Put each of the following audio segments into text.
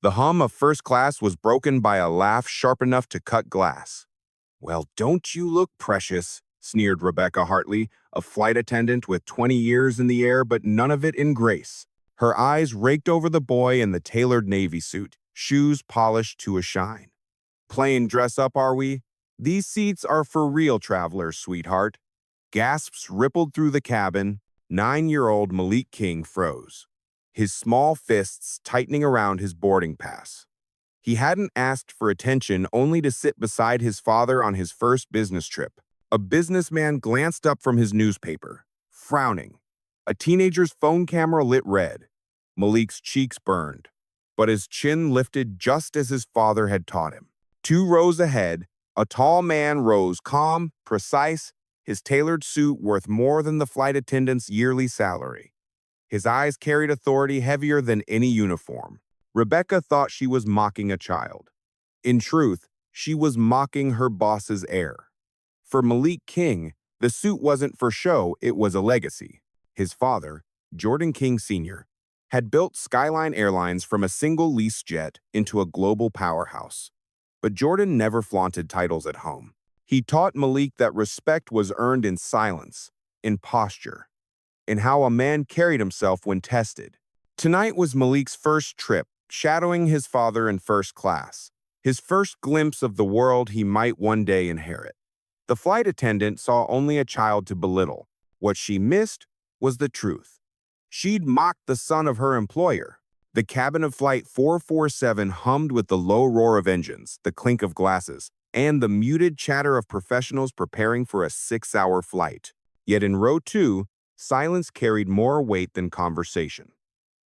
The hum of first class was broken by a laugh sharp enough to cut glass. "Well, don't you look precious," sneered Rebecca Hartley, a flight attendant with 20 years in the air but none of it in grace. Her eyes raked over the boy in the tailored Navy suit, shoes polished to a shine. "Playing dress up, are we? These seats are for real travelers, sweetheart." Gasps rippled through the cabin. 9-year-old Malik King froze, his small fists tightening around his boarding pass. He hadn't asked for attention only to sit beside his father on his first business trip. A businessman glanced up from his newspaper, frowning. A teenager's phone camera lit red. Malik's cheeks burned, but his chin lifted just as his father had taught him. 2 rows ahead, a tall man rose calm, precise, his tailored suit worth more than the flight attendant's yearly salary. His eyes carried authority heavier than any uniform. Rebecca thought she was mocking a child. In truth, she was mocking her boss's heir. For Malik King, the suit wasn't for show, it was a legacy. His father, Jordan King Sr., had built Skyline Airlines from a single lease jet into a global powerhouse. But Jordan never flaunted titles at home. He taught Malik that respect was earned in silence, in posture, in how a man carried himself when tested. Tonight was Malik's first trip, shadowing his father in first class, his first glimpse of the world he might one day inherit. The flight attendant saw only a child to belittle. What she missed was the truth. She'd mocked the son of her employer. The cabin of Flight 447 hummed with the low roar of engines, the clink of glasses, and the muted chatter of professionals preparing for a 6-hour flight. Yet in row 2, silence carried more weight than conversation.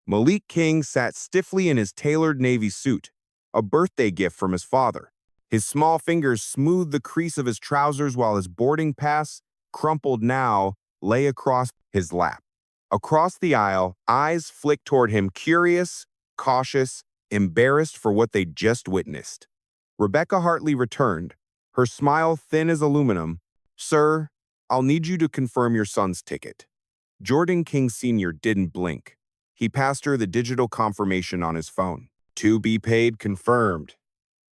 Malik King sat stiffly in his tailored Navy suit, a birthday gift from his father. His small fingers smoothed the crease of his trousers while his boarding pass, crumpled now, lay across his lap. Across the aisle, eyes flicked toward him, curious, cautious, embarrassed for what they'd just witnessed. Rebecca Hartley returned, her smile thin as aluminum. "Sir, I'll need you to confirm your son's ticket." Jordan King Sr. didn't blink. He passed her the digital confirmation on his phone. "To be paid confirmed."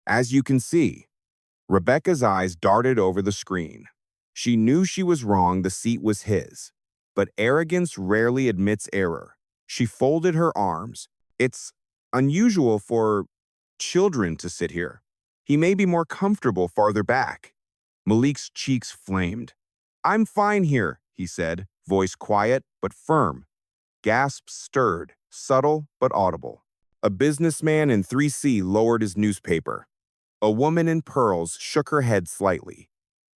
As you can see, Rebecca's eyes darted over the screen. She knew she was wrong, the seat was his. But arrogance rarely admits error. She folded her arms. "It's unusual for children to sit here. He may be more comfortable farther back." Malik's cheeks flamed. "I'm fine here," he said, voice quiet but firm. Gasps stirred, subtle but audible. A businessman in 3C lowered his newspaper. A woman in pearls shook her head slightly.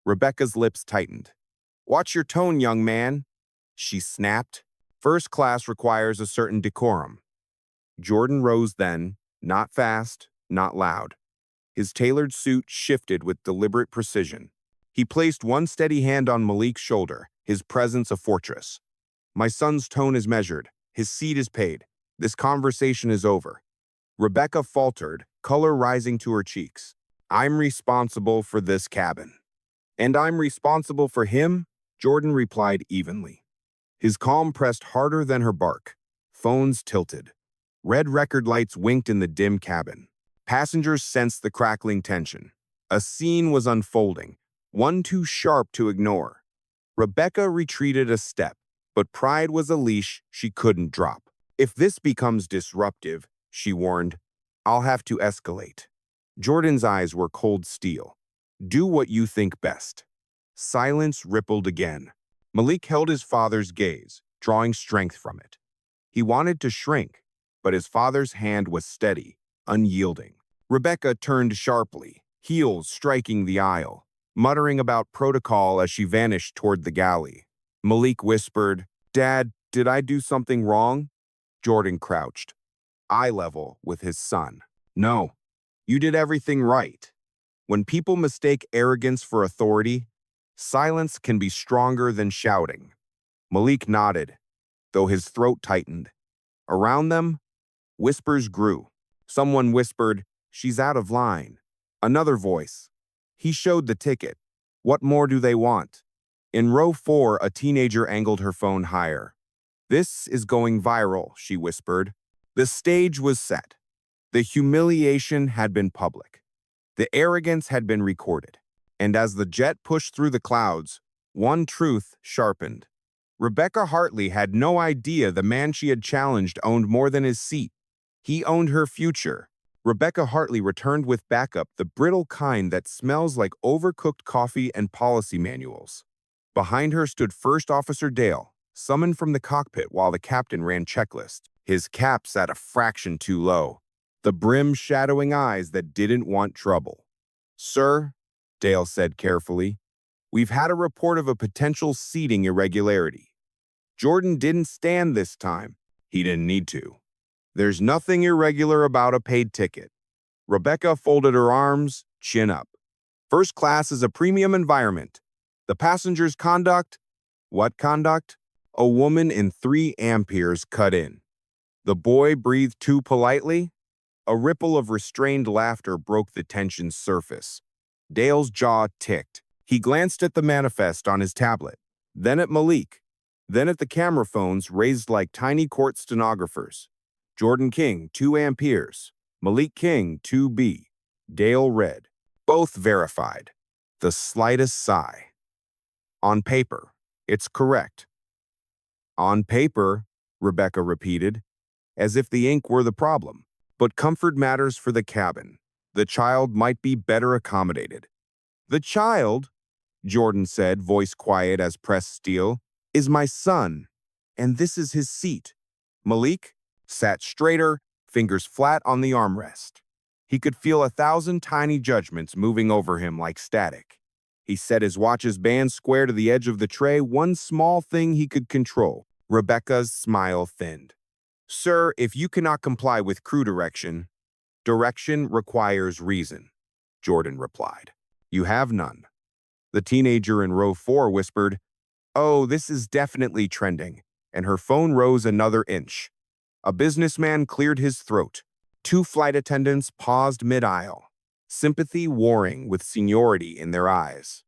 Rebecca's lips tightened. "Watch your tone, young man," she snapped. "First class requires a certain decorum." Jordan rose then, not fast, not loud. His tailored suit shifted with deliberate precision. He placed one steady hand on Malik's shoulder, his presence a fortress. "My son's tone is measured. His seat is paid. This conversation is over." Rebecca faltered, color rising to her cheeks. "I'm responsible for this cabin." "And I'm responsible for him," Jordan replied evenly. His calm pressed harder than her bark. Phones tilted. Red record lights winked in the dim cabin. Passengers sensed the crackling tension. A scene was unfolding, one too sharp to ignore. Rebecca retreated a step, but pride was a leash she couldn't drop. "If this becomes disruptive," she warned, "I'll have to escalate." Jordan's eyes were cold steel. "Do what you think best." Silence rippled again. Malik held his father's gaze, drawing strength from it. He wanted to shrink, but his father's hand was steady, unyielding. Rebecca turned sharply, heels striking the aisle, muttering about protocol as she vanished toward the galley. Malik whispered, "Dad, did I do something wrong?" Jordan crouched, eye level with his son. "No, you did everything right." When people mistake arrogance for authority, silence can be stronger than shouting. Malik nodded, though his throat tightened. Around them, whispers grew. Someone whispered, "She's out of line." Another voice, "He showed the ticket. What more do they want?" In row 4, a teenager angled her phone higher. "This is going viral," she whispered. The stage was set. The humiliation had been public. The arrogance had been recorded. And as the jet pushed through the clouds, one truth sharpened. Rebecca Hartley had no idea the man she had challenged owned more than his seat. He owned her future. Rebecca Hartley returned with backup, the brittle kind that smells like overcooked coffee and policy manuals. Behind her stood First Officer Dale, summoned from the cockpit while the captain ran checklists. His cap sat a fraction too low, the brim shadowing eyes that didn't want trouble. "Sir," Dale said carefully, "we've had a report of a potential seating irregularity. Jordan didn't stand this time. He didn't need to. There's nothing irregular about a paid ticket." Rebecca folded her arms, chin up. "First class is a premium environment. The passenger's conduct?" "What conduct?" A woman in 3 amperes cut in. The boy breathed too politely. A ripple of restrained laughter broke the tension's surface. Dale's jaw ticked. He glanced at the manifest on his tablet, then at Malik, then at the camera phones raised like tiny court stenographers. Jordan King, 2 amperes. Malik King, 2B. Dale read. Both verified. The slightest sigh. "On paper, it's correct." "On paper," Rebecca repeated, as if the ink were the problem. "But comfort matters for the cabin. The child might be better accommodated." "The child," Jordan said, voice quiet as pressed steel, "is my son, and this is his seat." Malik sat straighter, fingers flat on the armrest. He could feel 1,000 tiny judgments moving over him like static. He set his watch's band square to the edge of the tray, one small thing he could control. Rebecca's smile thinned. "Sir, if you cannot comply with crew direction, direction requires reason," Jordan replied. "You have none." The teenager in row 4 whispered, "Oh, this is definitely trending," and her phone rose another inch. A businessman cleared his throat. 2 flight attendants paused mid-aisle, sympathy warring with seniority in their eyes.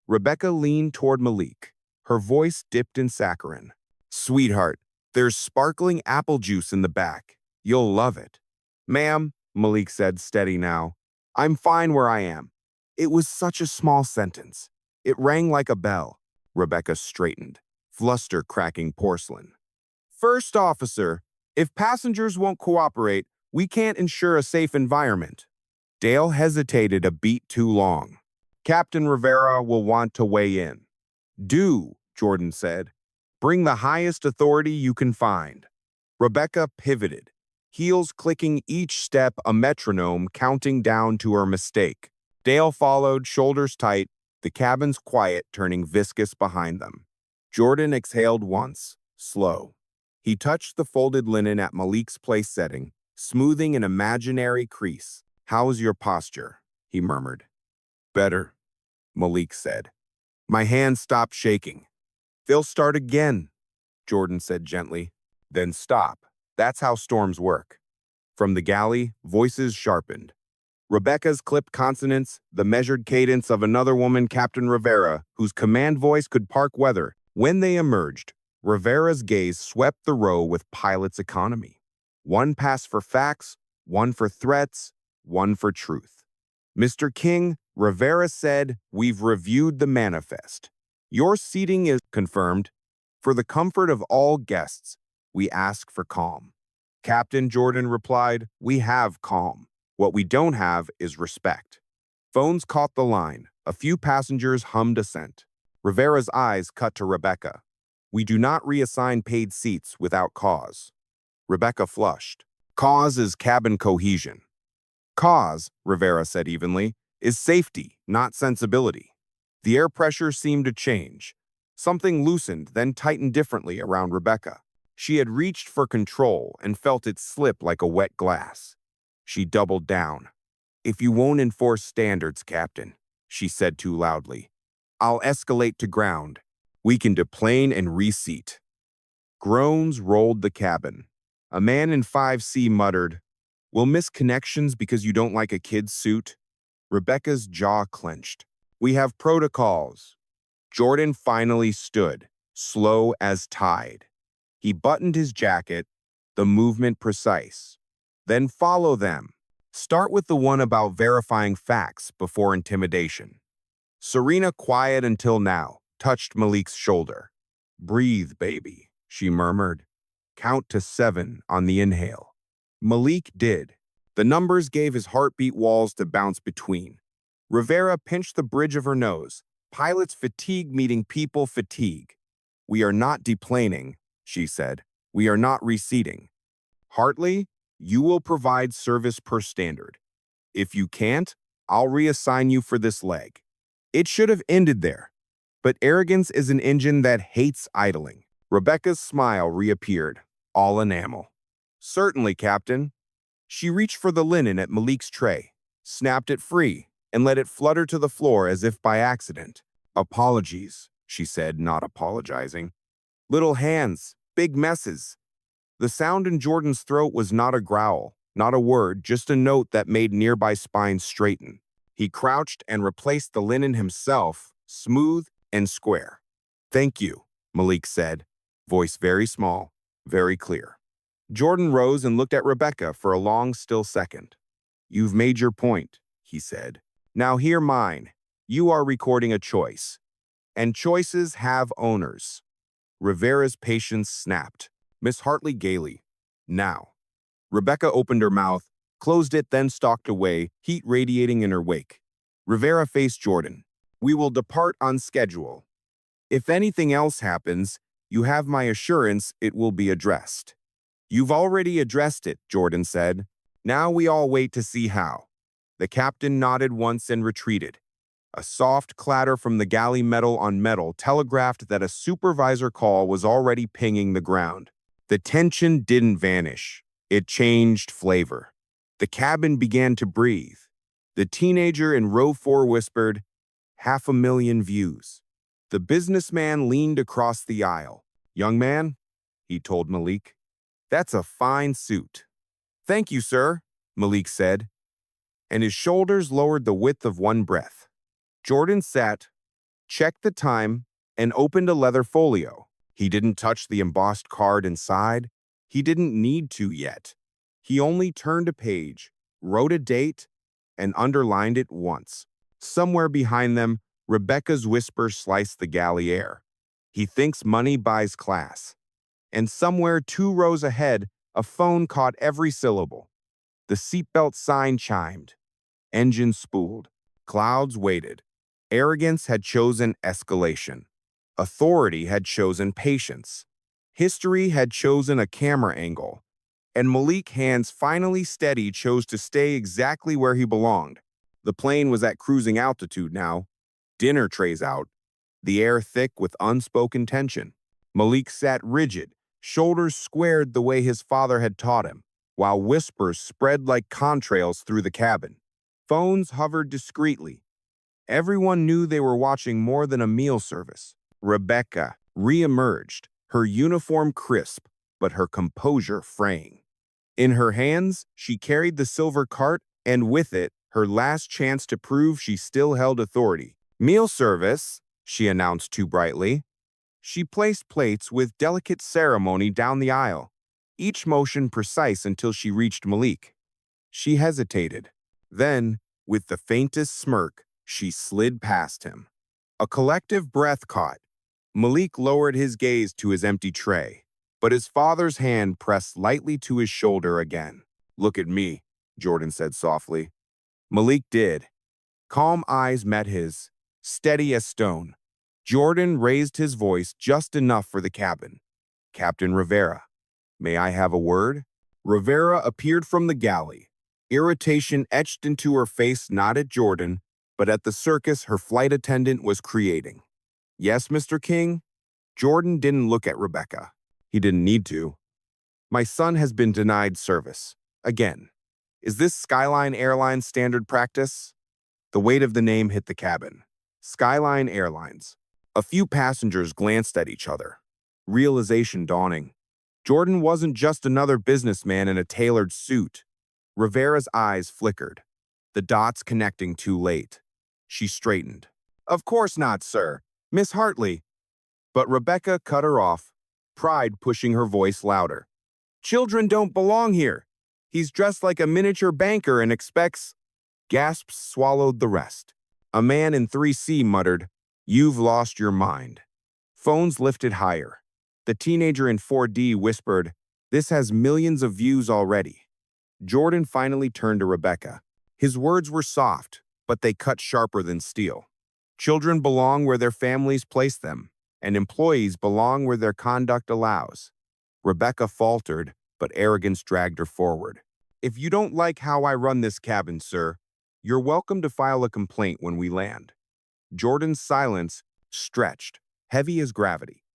Rebecca leaned toward Malik, her voice dipped in saccharin. "Sweetheart, there's sparkling apple juice in the back. You'll love it." "Ma'am," Malik said, steady now, "I'm fine where I am." It was such a small sentence. It rang like a bell. Rebecca straightened, fluster cracking porcelain. "First officer, if passengers won't cooperate, we can't ensure a safe environment." Dale hesitated a beat too long. "Captain Rivera will want to weigh in." "Do," Jordan said. "Bring the highest authority you can find." Rebecca pivoted, heels clicking each step, a metronome counting down to her mistake. Dale followed, shoulders tight, the cabin's quiet turning viscous behind them. Jordan exhaled once, slow. He touched the folded linen at Malik's place setting, smoothing an imaginary crease. "How's your posture?" he murmured. "Better," Malik said. "My hands stopped shaking." "They'll start again," Jordan said gently. "Then stop. That's how storms work." From the galley, voices sharpened. Rebecca's clipped consonants, the measured cadence of another woman, Captain Rivera, whose command voice could park weather. When they emerged, Rivera's gaze swept the row with pilot's economy. One pass for facts, one for threats, one for truth. "Mr. King," Rivera said, "we've reviewed the manifest. Your seating is confirmed. For the comfort of all guests, we ask for calm." Captain Jordan replied, "We have calm. What we don't have is respect." Phones caught the line. A few passengers hummed assent. Rivera's eyes cut to Rebecca. "We do not reassign paid seats without cause." Rebecca flushed. "Cause is cabin cohesion." "Cause," Rivera said evenly, "is safety, not sensibility." The air pressure seemed to change. Something loosened, then tightened differently around Rebecca. She had reached for control and felt it slip like a wet glass. She doubled down. "If you won't enforce standards, Captain," she said too loudly, "I'll escalate to ground. We can deplane and reseat." Groans rolled the cabin. A man in 5C muttered, "We'll miss connections because you don't like a kid's suit." Rebecca's jaw clenched. "We have protocols." Jordan finally stood, slow as tide. He buttoned his jacket, the movement precise. "Then follow them." Start with the one about verifying facts before intimidation. Serena, quiet until now, touched Malik's shoulder. Breathe, baby, she murmured. Count to 7 on the inhale. Malik did. The numbers gave his heartbeat walls to bounce between. Rivera pinched the bridge of her nose. Pilot's fatigue meeting people fatigue. We are not deplaning, she said. We are not receding. Hartley, you will provide service per standard. If you can't, I'll reassign you for this leg. It should have ended there. But arrogance is an engine that hates idling. Rebecca's smile reappeared, all enamel. Certainly, Captain. She reached for the linen at Malik's tray, snapped it free, and let it flutter to the floor as if by accident. Apologies, she said, not apologizing. Little hands, big messes. The sound in Jordan's throat was not a growl, not a word, just a note that made nearby spines straighten. He crouched and replaced the linen himself, smooth and square. Thank you, Malik said, voice very small, very clear. Jordan rose and looked at Rebecca for a long, still second. You've made your point, he said. Now hear mine. You are recording a choice. And choices have owners. Rivera's patience snapped. Miss Hartley gaily. Now. Rebecca opened her mouth, closed it, then stalked away, heat radiating in her wake. Rivera faced Jordan. We will depart on schedule. If anything else happens, you have my assurance it will be addressed. You've already addressed it, Jordan said. Now we all wait to see how. The captain nodded once and retreated. A soft clatter from the galley metal on metal telegraphed that a supervisor call was already pinging the ground. The tension didn't vanish. It changed flavor. The cabin began to breathe. The teenager in row 4 whispered, 500,000 views. The businessman leaned across the aisle. Young man, he told Malik, that's a fine suit. Thank you, sir, Malik said, and his shoulders lowered the width of one breath. Jordan sat, checked the time, and opened a leather folio. He didn't touch the embossed card inside. He didn't need to yet. He only turned a page, wrote a date, and underlined it once. Somewhere behind them, Rebecca's whisper sliced the galley air. He thinks money buys class. And somewhere 2 rows ahead, a phone caught every syllable. The seatbelt sign chimed. Engine spooled. Clouds waited. Arrogance had chosen escalation. Authority had chosen patience. History had chosen a camera angle. And Malik, hands finally steady, chose to stay exactly where he belonged. The plane was at cruising altitude now. Dinner trays out. The air thick with unspoken tension. Malik sat rigid, shoulders squared the way his father had taught him, while whispers spread like contrails through the cabin. Phones hovered discreetly. Everyone knew they were watching more than a meal service. Rebecca re-emerged, her uniform crisp, but her composure fraying. In her hands, she carried the silver cart, and with it, her last chance to prove she still held authority. Meal service, she announced too brightly. She placed plates with delicate ceremony down the aisle, each motion precise until she reached Malik. She hesitated. Then, with the faintest smirk, she slid past him. A collective breath caught. Malik lowered his gaze to his empty tray, but his father's hand pressed lightly to his shoulder again. Look at me, Jordan said softly. Malik did. Calm eyes met his, steady as stone. Jordan raised his voice just enough for the cabin. Captain Rivera, may I have a word? Rivera appeared from the galley. Irritation etched into her face, not at Jordan, but at the circus her flight attendant was creating. Yes, Mr. King? Jordan didn't look at Rebecca. He didn't need to. My son has been denied service. Again. Is this Skyline Airlines standard practice? The weight of the name hit the cabin. Skyline Airlines. A few passengers glanced at each other. Realization dawning. Jordan wasn't just another businessman in a tailored suit. Rivera's eyes flickered, the dots connecting too late. She straightened. Of course not, sir. Miss Hartley. But Rebecca cut her off, pride pushing her voice louder. Children don't belong here. He's dressed like a miniature banker and expects—" Gasps swallowed the rest. A man in 3C muttered, "You've lost your mind." Phones lifted higher. The teenager in 4D whispered, "This has millions of views already." Jordan finally turned to Rebecca. His words were soft, but they cut sharper than steel. Children belong where their families place them, and employees belong where their conduct allows. Rebecca faltered, but arrogance dragged her forward. "If you don't like how I run this cabin, sir, you're welcome to file a complaint when we land." Jordan's silence stretched, heavy as gravity.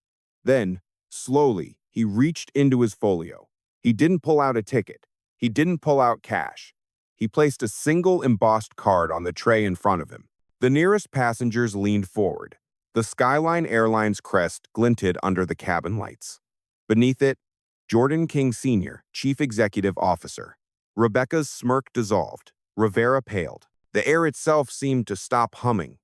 Then, slowly, he reached into his folio. He didn't pull out a ticket. He didn't pull out cash. He placed a single embossed card on the tray in front of him. The nearest passengers leaned forward. The Skyline Airlines crest glinted under the cabin lights. Beneath it, Jordan King Sr., Chief Executive Officer. Rebecca's smirk dissolved. Rivera paled. The air itself seemed to stop humming.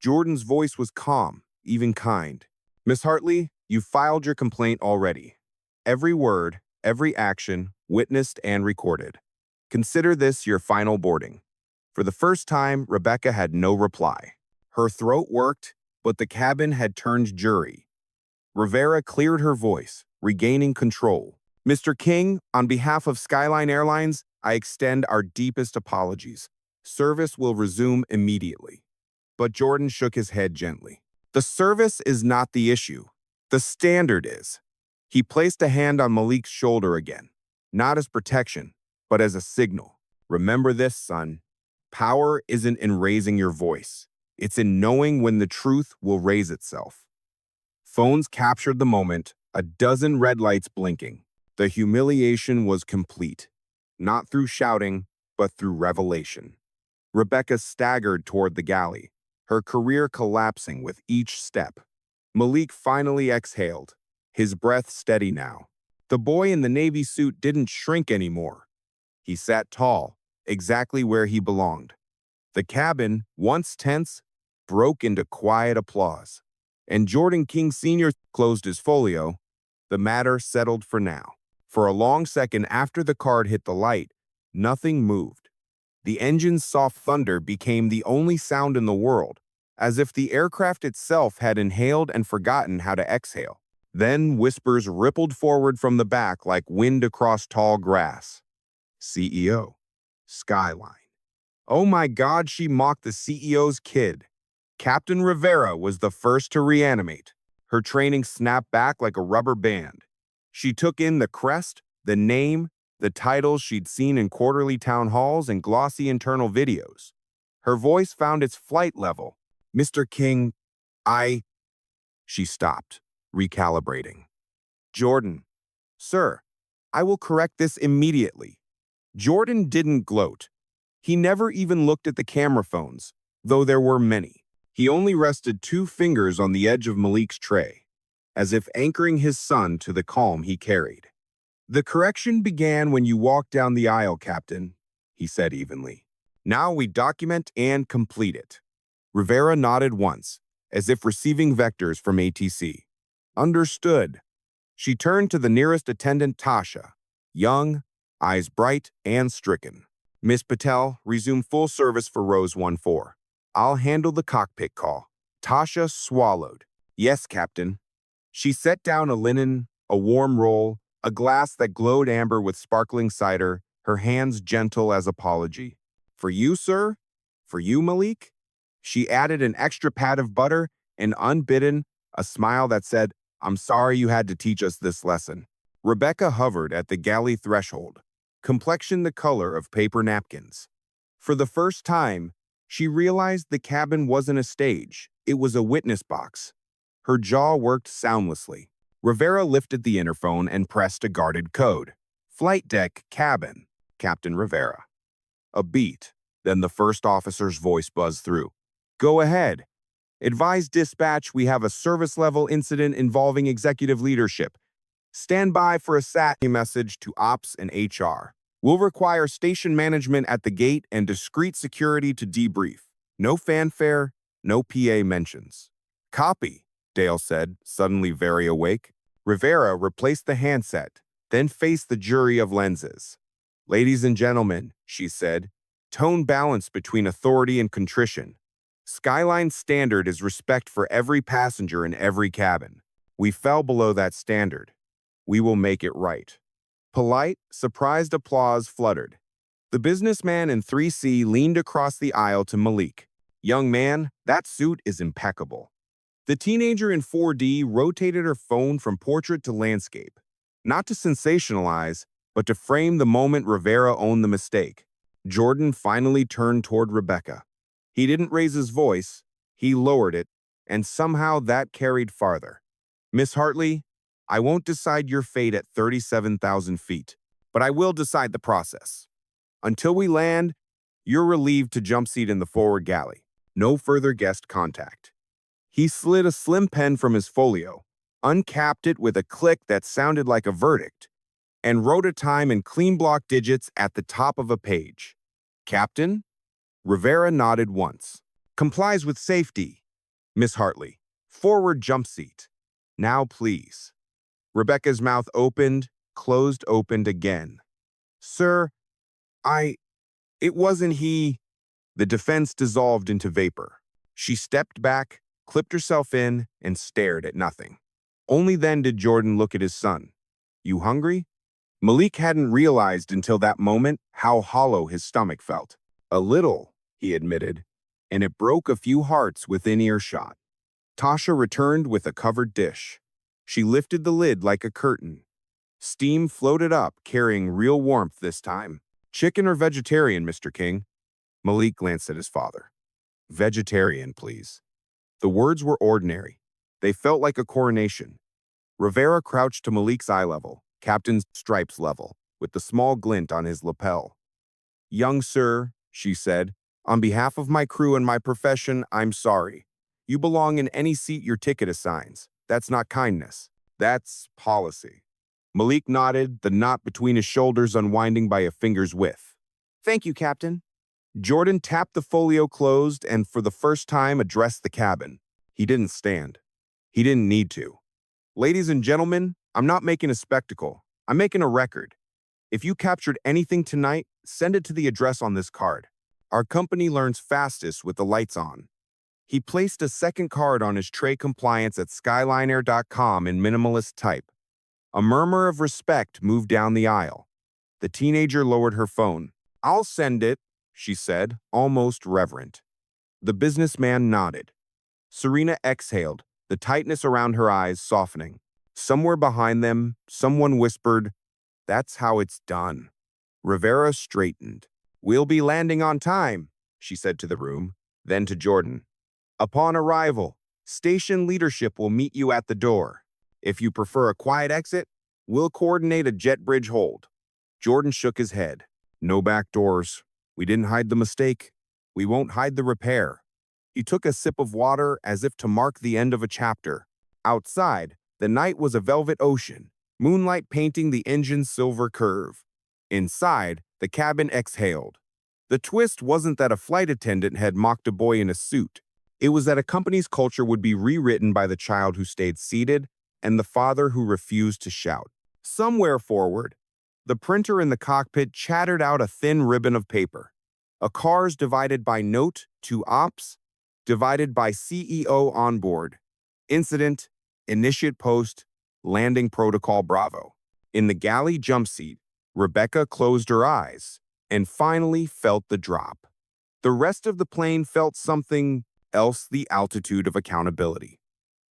Jordan's voice was calm, even kind. "Miss Hartley, you've filed your complaint already. Every word, every action, witnessed and recorded. Consider this your final boarding." For the first time, Rebecca had no reply. Her throat worked, but the cabin had turned jury. Rivera cleared her voice, regaining control. "Mr. King, on behalf of Skyline Airlines, I extend our deepest apologies. Service will resume immediately." But Jordan shook his head gently. "The service is not the issue. The standard is." He placed a hand on Malik's shoulder again, not as protection, but as a signal. "Remember this, son. Power isn't in raising your voice. It's in knowing when the truth will raise itself." Phones captured the moment, a dozen red lights blinking. The humiliation was complete, not through shouting, but through revelation. Rebecca staggered toward the galley, her career collapsing with each step. Malik finally exhaled, his breath steady now. The boy in the Navy suit didn't shrink anymore. He sat tall, exactly where he belonged. The cabin, once tense, broke into quiet applause. And Jordan King Sr. closed his folio. The matter settled for now. For a long second after the card hit the light, nothing moved. The engine's soft thunder became the only sound in the world, as if the aircraft itself had inhaled and forgotten how to exhale. Then whispers rippled forward from the back like wind across tall grass. "CEO. Skyline." Oh my God, she mocked the CEO's kid. Captain Rivera was the first to reanimate. Her training snapped back like a rubber band. She took in the crest, the name, the titles she'd seen in quarterly town halls and glossy internal videos. Her voice found its flight level. "Mr. King, She stopped, recalibrating. "Jordan. Sir, I will correct this immediately." Jordan didn't gloat. He never even looked at the camera phones, though there were many. He only rested 2 fingers on the edge of Malik's tray, as if anchoring his son to the calm he carried. "The correction began when you walked down the aisle, Captain," he said evenly. "Now we document and complete it." Rivera nodded once, as if receiving vectors from ATC. "Understood." She turned to the nearest attendant, Tasha, young, eyes bright and stricken. "Miss Patel, resume full service for Rose 14. I'll handle the cockpit call." Tasha swallowed. "Yes, Captain." She set down a linen, a warm roll, a glass that glowed amber with sparkling cider, her hands gentle as apology. "For you, sir? For you, Malik?" She added an extra pat of butter and, unbidden, a smile that said, "I'm sorry you had to teach us this lesson." Rebecca hovered at the galley threshold, complexion the color of paper napkins. For the first time, she realized the cabin wasn't a stage, it was a witness box. Her jaw worked soundlessly. Rivera lifted the interphone and pressed a guarded code. "Flight deck cabin, Captain Rivera." A beat, then the first officer's voice buzzed through. "Go ahead. Advise dispatch we have a service-level incident involving executive leadership. Stand by for a SAT message to Ops and HR. We'll require station management at the gate and discreet security to debrief. No fanfare, no PA mentions." "Copy," Dale said, suddenly very awake. Rivera replaced the handset, then faced the jury of lenses. Ladies and gentlemen, she said, tone balance between authority and contrition. Skyline's standard is respect for every passenger in every cabin. We fell below that standard. We will make it right. Polite, surprised applause fluttered. The businessman in 3C leaned across the aisle to Malik. Young man, that suit is impeccable. The teenager in 4D rotated her phone from portrait to landscape, not to sensationalize, but to frame the moment Rivera owned the mistake. Jordan finally turned toward Rebecca. He didn't raise his voice, he lowered it, and somehow that carried farther. Miss Hartley, I won't decide your fate at 37,000 feet, but I will decide the process. Until we land, you're relieved to jump seat in the forward galley. No further guest contact. He slid a slim pen from his folio, uncapped it with a click that sounded like a verdict, and wrote a time in clean block digits at the top of a page. Captain? Rivera nodded once. Complies with safety. Miss Hartley, forward jump seat. Now please. Rebecca's mouth opened, closed, opened again. Sir, it wasn't he. The defense dissolved into vapor. She stepped back, clipped herself in, and stared at nothing. Only then did Jordan look at his son. You hungry? Malik hadn't realized until that moment how hollow his stomach felt. A little, he admitted, and it broke a few hearts within earshot. Tasha returned with a covered dish. She lifted the lid like a curtain. Steam floated up, carrying real warmth this time. Chicken or vegetarian, Mr. King? Malik glanced at his father. Vegetarian, please. The words were ordinary. They felt like a coronation. Rivera crouched to Malik's eye level, Captain's stripes level, with the small glint on his lapel. Young sir, she said, on behalf of my crew and my profession, I'm sorry. You belong in any seat your ticket assigns. That's not kindness. That's policy. Malik nodded, the knot between his shoulders unwinding by a finger's width. Thank you, Captain. Jordan tapped the folio closed and for the first time addressed the cabin. He didn't stand. He didn't need to. Ladies and gentlemen, I'm not making a spectacle. I'm making a record. If you captured anything tonight, send it to the address on this card. Our company learns fastest with the lights on. He placed a second card on his tray compliance at skylinair.com in minimalist type. A murmur of respect moved down the aisle. The teenager lowered her phone. I'll send it, she said, almost reverent. The businessman nodded. Serena exhaled, the tightness around her eyes softening. Somewhere behind them, someone whispered, That's how it's done. Rivera straightened. We'll be landing on time, she said to the room, then to Jordan. Upon arrival, station leadership will meet you at the door. If you prefer a quiet exit, we'll coordinate a jet bridge hold. Jordan shook his head. No back doors. We didn't hide the mistake. We won't hide the repair. He took a sip of water as if to mark the end of a chapter. Outside, the night was a velvet ocean, moonlight painting the engine's silver curve. Inside, the cabin exhaled. The twist wasn't that a flight attendant had mocked a boy in a suit. It was that a company's culture would be rewritten by the child who stayed seated and the father who refused to shout. Somewhere forward, the printer in the cockpit chattered out a thin ribbon of paper. A cars divided by note to ops, divided by CEO on board. Incident, initiate post, landing protocol Bravo. In the galley jump seat, Rebecca closed her eyes and finally felt the drop. The rest of the plane felt something else, the altitude of accountability.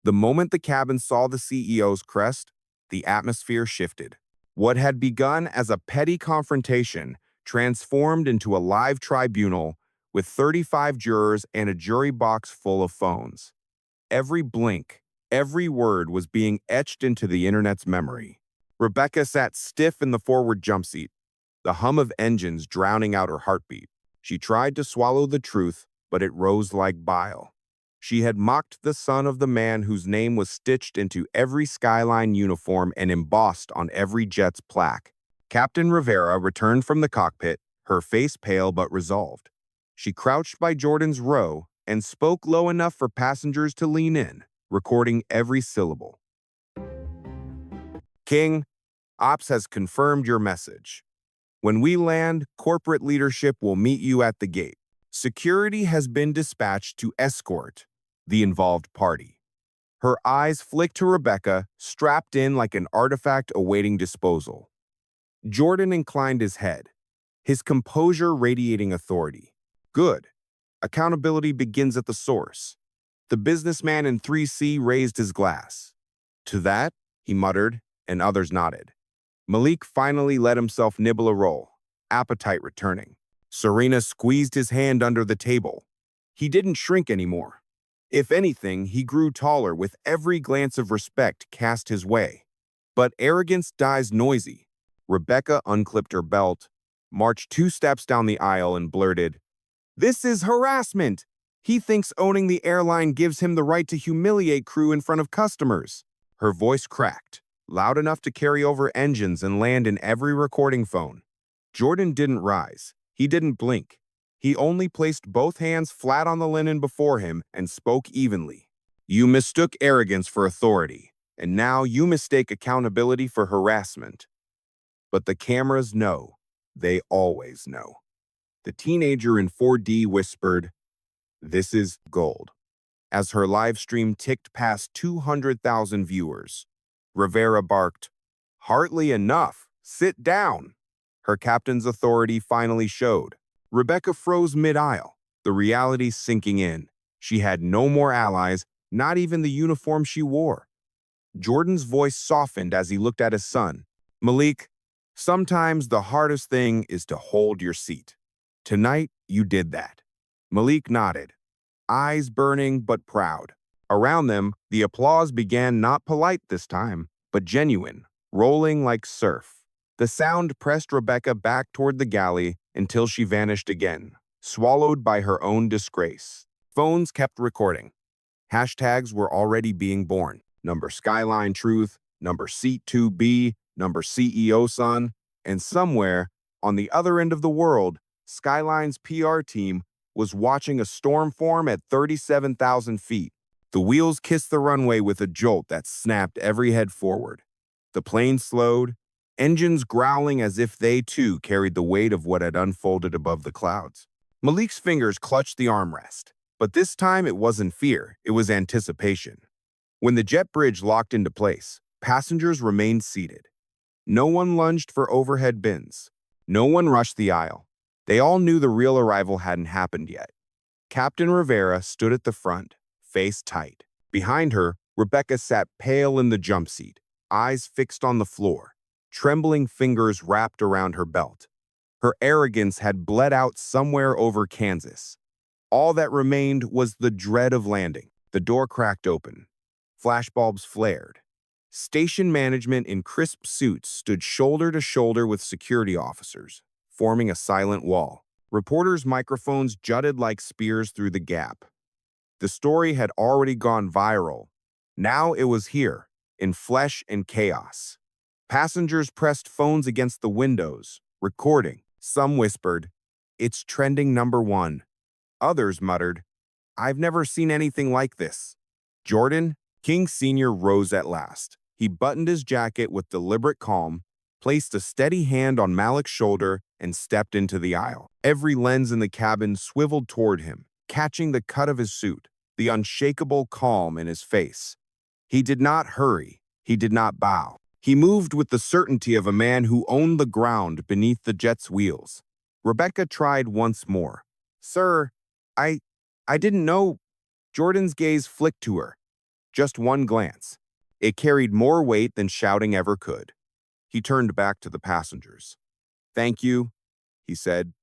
The moment the cabin saw the CEO's crest, the atmosphere shifted. What had begun as a petty confrontation transformed into a live tribunal with 35 jurors and a jury box full of phones. Every blink, every word was being etched into the internet's memory. Rebecca sat stiff in the forward jump seat, the hum of engines drowning out her heartbeat. She tried to swallow the truth, but it rose like bile. She had mocked the son of the man whose name was stitched into every Skyline uniform and embossed on every jet's plaque. Captain Rivera returned from the cockpit, her face pale but resolved. She crouched by Jordan's row and spoke low enough for passengers to lean in, recording every syllable. King, Ops has confirmed your message. When we land, corporate leadership will meet you at the gate. Security has been dispatched to escort the involved party. Her eyes flicked to Rebecca, strapped in like an artifact awaiting disposal. Jordan inclined his head, his composure radiating authority. Good. Accountability begins at the source. The businessman in 3C raised his glass. To that, he muttered, and others nodded. Malik finally let himself nibble a roll, appetite returning. Serena squeezed his hand under the table. He didn't shrink anymore. If anything, he grew taller with every glance of respect cast his way. But arrogance dies noisy. Rebecca unclipped her belt, marched 2 steps down the aisle, and blurted, "This is harassment! He thinks owning the airline gives him the right to humiliate crew in front of customers." Her voice cracked, loud enough to carry over engines and land in every recording phone. Jordan didn't rise. He didn't blink. He only placed both hands flat on the linen before him and spoke evenly. "You mistook arrogance for authority, and now you mistake accountability for harassment. But the cameras know. They always know." The teenager in 4D whispered, "This is gold." As her live stream ticked past 200,000 viewers, Rivera barked, "Hardly enough. Sit down." Her captain's authority finally showed. Rebecca froze mid-aisle, the reality sinking in. She had no more allies, not even the uniform she wore. Jordan's voice softened as he looked at his son. "Malik, sometimes the hardest thing is to hold your seat. Tonight, you did that." Malik nodded, eyes burning but proud. Around them, the applause began not polite this time, but genuine, rolling like surf. The sound pressed Rebecca back toward the galley until she vanished again, swallowed by her own disgrace. Phones kept recording. Hashtags were already being born. Number Skyline Truth, number Seat 2B, number CEO Son, and somewhere, on the other end of the world, Skyline's PR team was watching a storm form at 37,000 feet. The wheels kissed the runway with a jolt that snapped every head forward. The plane slowed, engines growling as if they too carried the weight of what had unfolded above the clouds. Malik's fingers clutched the armrest, but this time it wasn't fear, it was anticipation. When the jet bridge locked into place, passengers remained seated. No one lunged for overhead bins. No one rushed the aisle. They all knew the real arrival hadn't happened yet. Captain Rivera stood at the front, face tight. Behind her, Rebecca sat pale in the jump seat, eyes fixed on the floor, trembling fingers wrapped around her belt. Her arrogance had bled out somewhere over Kansas. All that remained was the dread of landing. The door cracked open. Flashbulbs flared. Station management in crisp suits stood shoulder to shoulder with security officers, forming a silent wall. Reporters' microphones jutted like spears through the gap. The story had already gone viral. Now it was here, in flesh and chaos. Passengers pressed phones against the windows, recording. Some whispered, "It's trending #1." Others muttered, "I've never seen anything like this." Jordan, King Sr. rose at last. He buttoned his jacket with deliberate calm, placed a steady hand on Malik's shoulder, and stepped into the aisle. Every lens in the cabin swiveled toward him, catching the cut of his suit, the unshakable calm in his face. He did not hurry. He did not bow. He moved with the certainty of a man who owned the ground beneath the jet's wheels. Rebecca tried once more. "Sir, I didn't know." Jordan's gaze flicked to her. Just one glance. It carried more weight than shouting ever could. He turned back to the passengers. "Thank you," he said,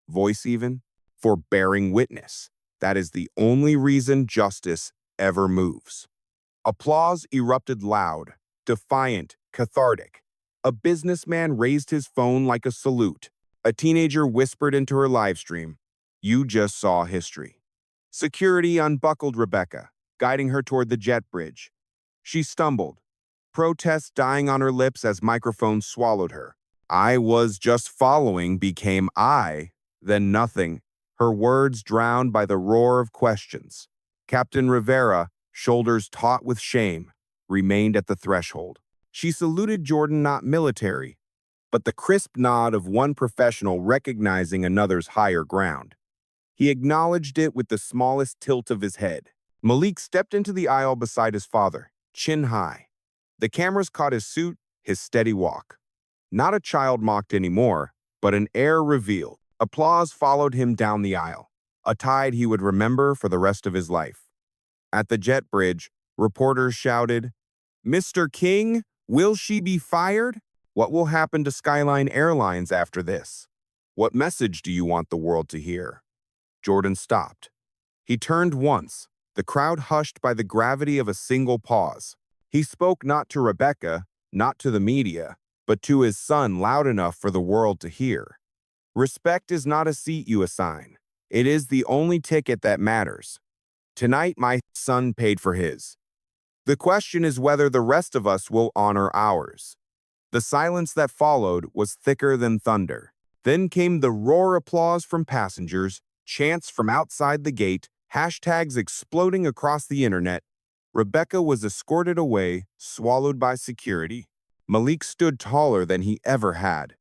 voice even, "for bearing witness. That is the only reason justice ever moves." Applause erupted loud, defiant, cathartic. A businessman raised his phone like a salute. A teenager whispered into her live stream, "You just saw history." Security unbuckled Rebecca, guiding her toward the jet bridge. She stumbled, protest dying on her lips as microphones swallowed her. "I was just following" became "I," then nothing, her words drowned by the roar of questions. Captain Rivera, shoulders taut with shame, remained at the threshold. She saluted Jordan, not military, but the crisp nod of one professional recognizing another's higher ground. He acknowledged it with the smallest tilt of his head. Malik stepped into the aisle beside his father, chin high. The cameras caught his suit, his steady walk. Not a child mocked anymore, but an heir revealed. Applause followed him down the aisle, a tide he would remember for the rest of his life. At the jet bridge, reporters shouted, "Mr. King, will she be fired? What will happen to Skyline Airlines after this? What message do you want the world to hear?" Jordan stopped. He turned once, the crowd hushed by the gravity of a single pause. He spoke not to Rebecca, not to the media, but to his son loud enough for the world to hear. Respect is not a seat you assign. It is the only ticket that matters. Tonight, my son paid for his. The question is whether the rest of us will honor ours. The silence that followed was thicker than thunder. Then came the roar applause from passengers, chants from outside the gate, hashtags exploding across the internet. Rebecca was escorted away, swallowed by security. Malik stood taller than he ever had,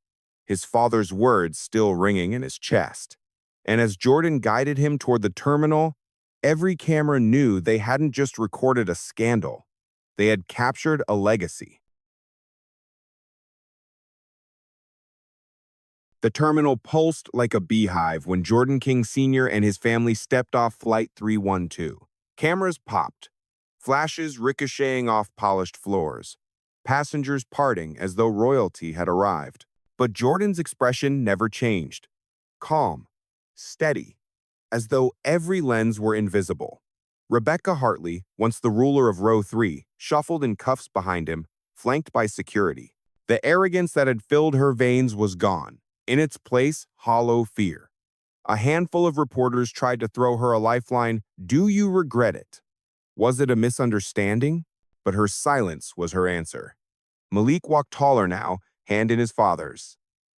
his father's words still ringing in his chest. And as Jordan guided him toward the terminal, every camera knew they hadn't just recorded a scandal. They had captured a legacy. The terminal pulsed like a beehive when Jordan King Sr. and his family stepped off Flight 312. Cameras popped, flashes ricocheting off polished floors, passengers parting as though royalty had arrived. But Jordan's expression never changed. Calm, steady, as though every lens were invisible. Rebecca Hartley, once the ruler of Row 3, shuffled in cuffs behind him, flanked by security. The arrogance that had filled her veins was gone. In its place, hollow fear. A handful of reporters tried to throw her a lifeline. Do you regret it? Was it a misunderstanding? But her silence was her answer. Malik walked taller now, hand in his father's.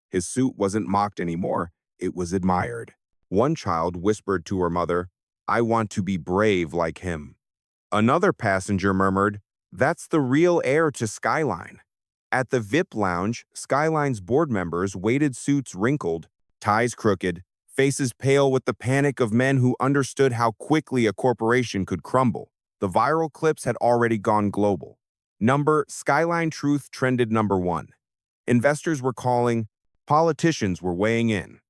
His suit wasn't mocked anymore, it was admired. One child whispered to her mother, "I want to be brave like him." Another passenger murmured, "That's the real heir to Skyline." At the VIP lounge, Skyline's board members waited, suits wrinkled, ties crooked, faces pale with the panic of men who understood how quickly a corporation could crumble. The viral clips had already gone global. Skyline Truth trended #1. Investors were calling, politicians were weighing in.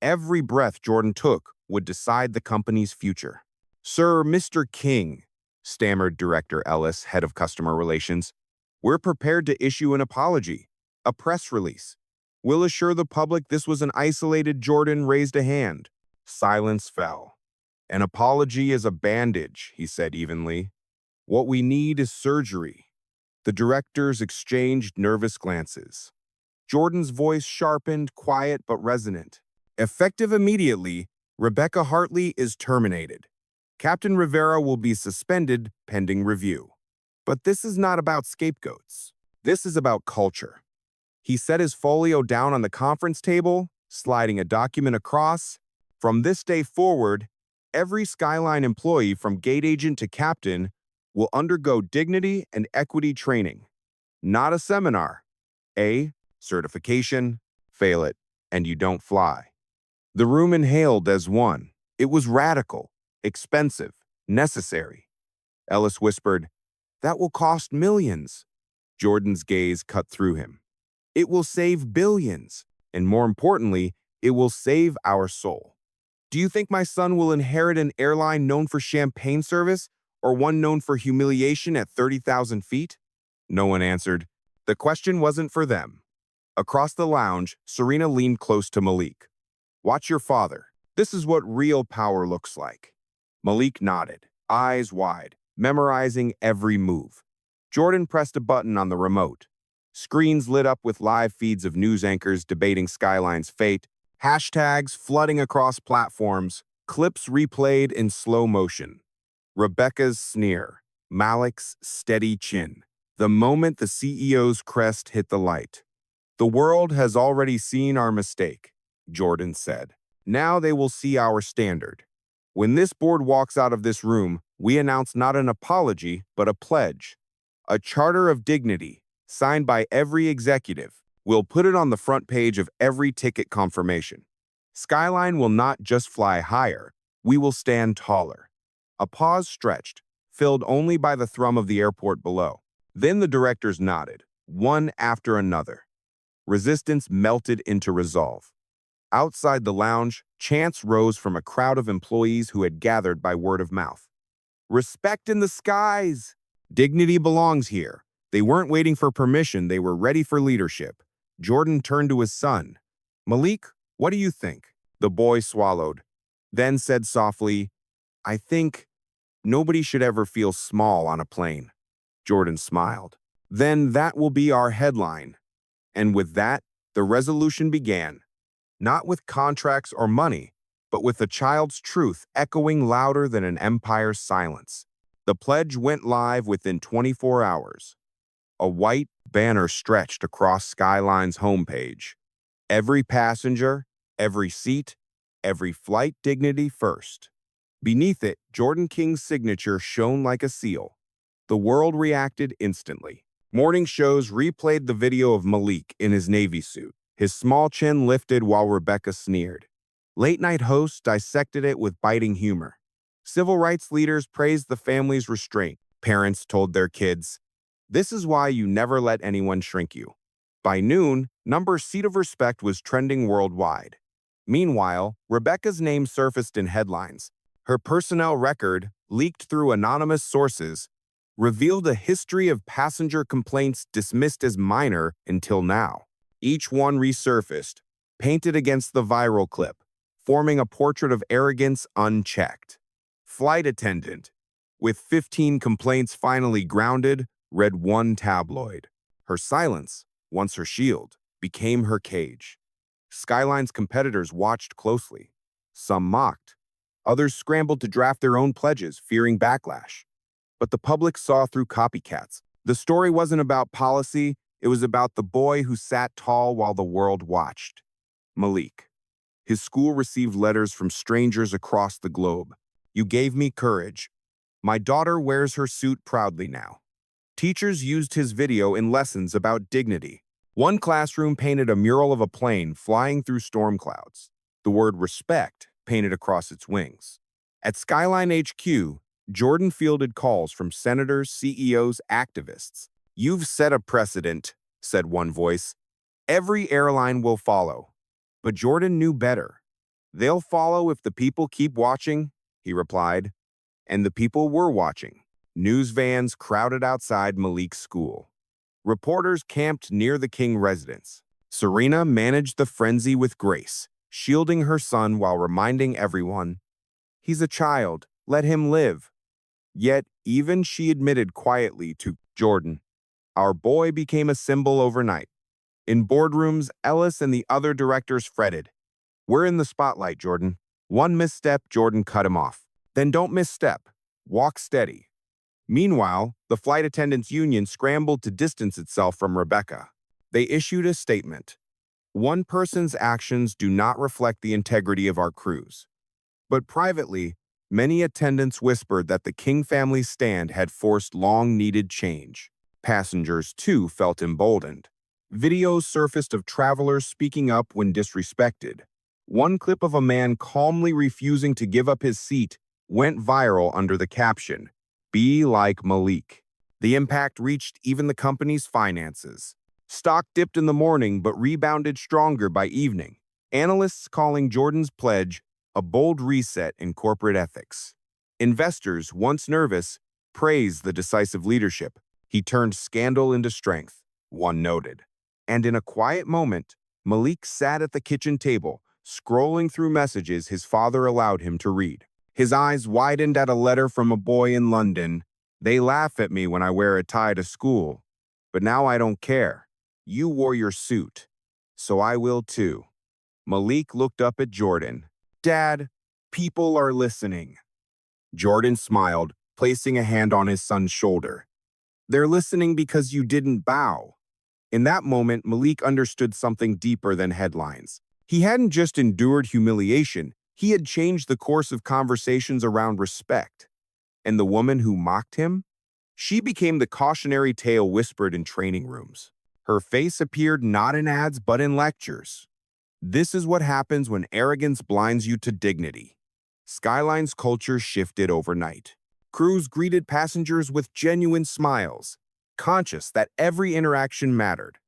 Every breath Jordan took would decide the company's future. "Sir, Mr. King," stammered Director Ellis, head of customer relations, "we're prepared to issue an apology, a press release. We'll assure the public this was an isolated." Jordan raised a hand. Silence fell. "An apology is a bandage," he said evenly. "What we need is surgery." The directors exchanged nervous glances. Jordan's voice sharpened, quiet but resonant. "Effective immediately, Rebecca Hartley is terminated. Captain Rivera will be suspended pending review." But this is not about scapegoats. This is about culture. He set his folio down on the conference table, sliding a document across. "From this day forward, every Skyline employee from gate agent to captain will undergo dignity and equity training. Not a seminar. A certification, fail it, and you don't fly." The room inhaled as one. It was radical, expensive, necessary. Ellis whispered, "That will cost millions." Jordan's gaze cut through him. "It will save billions, and more importantly, it will save our soul. Do you think my son will inherit an airline known for champagne service or one known for humiliation at 30,000 feet?" No one answered. The question wasn't for them. Across the lounge, Serena leaned close to Malik. "Watch your father. This is what real power looks like." Malik nodded, eyes wide, memorizing every move. Jordan pressed a button on the remote. Screens lit up with live feeds of news anchors debating Skyline's fate, hashtags flooding across platforms, clips replayed in slow motion. Rebecca's sneer, Malik's steady chin. The moment the CEO's crest hit the light. "The world has already seen our mistake," Jordan said. "Now they will see our standard. When this board walks out of this room, we announce not an apology, but a pledge. A charter of dignity, signed by every executive, We'll put it on the front page of every ticket confirmation. Skyline will not just fly higher, we will stand taller. A pause stretched, filled only by the thrum of the airport below. Then the directors nodded, one after another. Resistance melted into resolve. Outside the lounge, chants rose from a crowd of employees who had gathered by word of mouth. Respect in the skies! Dignity belongs here. They weren't waiting for permission, they were ready for leadership. Jordan turned to his son. Malik, what do you think? The boy swallowed, then said softly, I think nobody should ever feel small on a plane. Jordan smiled. Then that will be our headline. And with that, the resolution began. Not with contracts or money, but with a child's truth echoing louder than an empire's silence. The pledge went live within 24 hours. A white banner stretched across Skyline's homepage. Every passenger, every seat, every flight dignity first. Beneath it, Jordan King's signature shone like a seal. The world reacted instantly. Morning shows replayed the video of Malik in his Navy suit, his small chin lifted while Rebecca sneered. Late-night hosts dissected it with biting humor. Civil rights leaders praised the family's restraint. Parents told their kids, this is why you never let anyone shrink you. By noon, Seat of Respect was trending worldwide. Meanwhile, Rebecca's name surfaced in headlines. Her personnel record, leaked through anonymous sources, revealed a history of passenger complaints dismissed as minor until now. Each one resurfaced, painted against the viral clip, forming a portrait of arrogance unchecked. Flight attendant, with 15 complaints finally grounded, read one tabloid. Her silence, once her shield, became her cage. Skyline's competitors watched closely. Some mocked. Others scrambled to draft their own pledges, fearing backlash. But the public saw through copycats. The story wasn't about policy, it was about the boy who sat tall while the world watched. Malik. His school received letters from strangers across the globe. You gave me courage. My daughter wears her suit proudly now. Teachers used his video in lessons about dignity. One classroom painted a mural of a plane flying through storm clouds. The word respect painted across its wings. At Skyline HQ, Jordan fielded calls from senators, CEOs, activists. You've set a precedent, said one voice. Every airline will follow. But Jordan knew better. They'll follow if the people keep watching, he replied. And the people were watching. News vans crowded outside Malik's school. Reporters camped near the King residence. Serena managed the frenzy with grace, shielding her son while reminding everyone, he's a child, let him live. Yet, even she admitted quietly to Jordan, our boy became a symbol overnight. In boardrooms, Ellis and the other directors fretted. We're in the spotlight, Jordan. One misstep, Jordan cut him off. Then don't misstep. Walk steady. Meanwhile, the flight attendants' union scrambled to distance itself from Rebecca. They issued a statement. One person's actions do not reflect the integrity of our crews. But privately, many attendants whispered that the King family's stand had forced long-needed change. Passengers, too, felt emboldened. Videos surfaced of travelers speaking up when disrespected. One clip of a man calmly refusing to give up his seat went viral under the caption, Be like Malik. The impact reached even the company's finances. Stock dipped in the morning but rebounded stronger by evening. Analysts calling Jordan's pledge a bold reset in corporate ethics. Investors, once nervous, praised the decisive leadership. He turned scandal into strength, one noted. And in a quiet moment, Malik sat at the kitchen table, scrolling through messages his father allowed him to read. His eyes widened at a letter from a boy in London. They laugh at me when I wear a tie to school. But now I don't care. You wore your suit. So I will too. Malik looked up at Jordan. Dad, people are listening. Jordan smiled, placing a hand on his son's shoulder. They're listening because you didn't bow. In that moment, Malik understood something deeper than headlines. He hadn't just endured humiliation, he had changed the course of conversations around respect. And the woman who mocked him? She became the cautionary tale whispered in training rooms. Her face appeared not in ads but in lectures. This is what happens when arrogance blinds you to dignity. Skyline's culture shifted overnight. Crews greeted passengers with genuine smiles, conscious that every interaction mattered.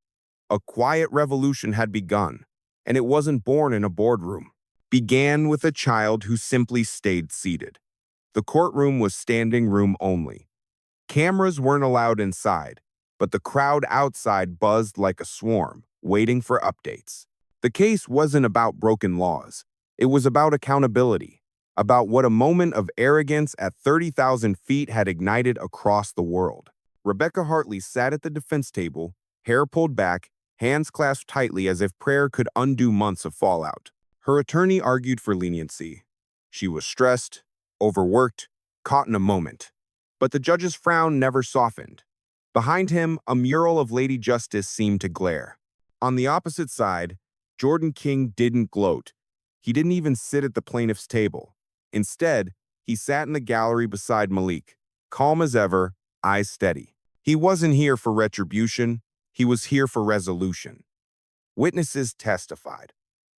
A quiet revolution had begun, and it wasn't born in a boardroom. Began with a child who simply stayed seated. The courtroom was standing room only. Cameras weren't allowed inside, but the crowd outside buzzed like a swarm, waiting for updates. The case wasn't about broken laws. It was about accountability, about what a moment of arrogance at 30,000 feet had ignited across the world. Rebecca Hartley sat at the defense table, hair pulled back, hands clasped tightly as if prayer could undo months of fallout. Her attorney argued for leniency. She was stressed, overworked, caught in a moment. But the judge's frown never softened. Behind him, a mural of Lady Justice seemed to glare. On the opposite side, Jordan King didn't gloat. He didn't even sit at the plaintiff's table. Instead, he sat in the gallery beside Malik, calm as ever, eyes steady. He wasn't here for retribution. He was here for resolution. Witnesses testified.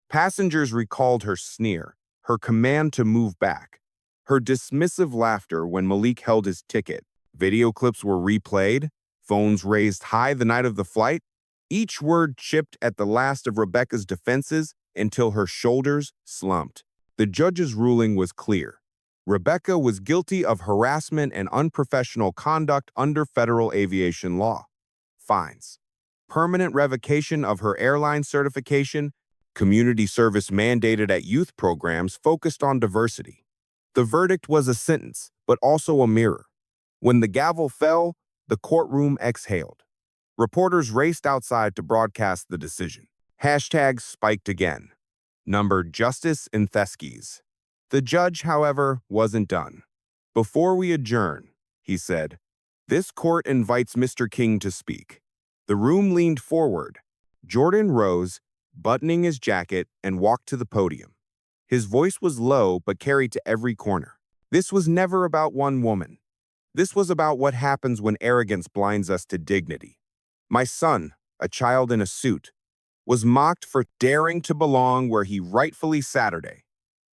Passengers recalled her sneer, her command to move back, her dismissive laughter when Malik held his ticket. Video clips were replayed, phones raised high the night of the flight. Each word chipped at the last of Rebecca's defenses until her shoulders slumped. The judge's ruling was clear. Rebecca was guilty of harassment and unprofessional conduct under federal aviation law. Fines, permanent revocation of her airline certification, community service mandated at youth programs focused on diversity. The verdict was a sentence, but also a mirror. When the gavel fell, the courtroom exhaled. Reporters raced outside to broadcast the decision. Hashtags spiked again. Number Justice in Theskes. The judge, however, wasn't done. Before we adjourn, he said, this court invites Mr. King to speak. The room leaned forward. Jordan rose, buttoning his jacket, and walked to the podium. His voice was low but carried to every corner. This was never about one woman. This was about what happens when arrogance blinds us to dignity. My son, a child in a suit, was mocked for daring to belong where he rightfully Saturday.